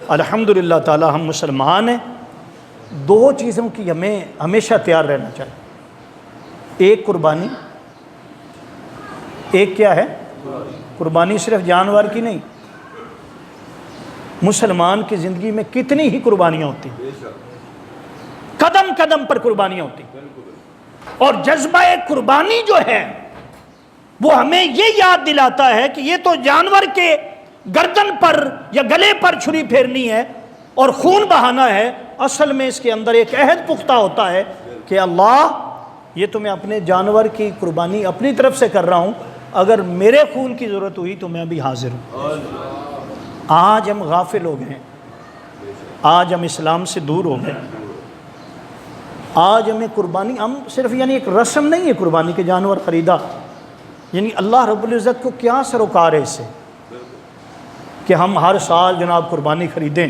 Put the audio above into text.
الحمدللہ تعالی ہم مسلمان ہیں. دو چیزوں کی ہمیں ہمیشہ تیار رہنا چاہیے. ایک قربانی، ایک کیا ہے؟ قربانی صرف جانور کی نہیں، مسلمان کی زندگی میں کتنی ہی قربانیاں ہوتی ہیں، قدم قدم پر قربانیاں ہوتی ہیں. اور جذبہ قربانی جو ہے وہ ہمیں یہ یاد دلاتا ہے کہ یہ تو جانور کے گردن پر یا گلے پر چھری پھیرنی ہے اور خون بہانا ہے. اصل میں اس کے اندر ایک عہد پختہ ہوتا ہے کہ اللہ یہ تو میں اپنے جانور کی قربانی اپنی طرف سے کر رہا ہوں، اگر میرے خون کی ضرورت ہوئی تو میں ابھی حاضر ہوں. آج ہم غافل ہو گئے، آج ہم اسلام سے دور ہو گئے. آج ہمیں قربانی، ہم صرف یعنی ایک رسم نہیں ہے قربانی کے جانور خریدا، یعنی اللہ رب العزت کو کیا سروکار ہے اس سے کہ ہم ہر سال جناب قربانی خریدیں.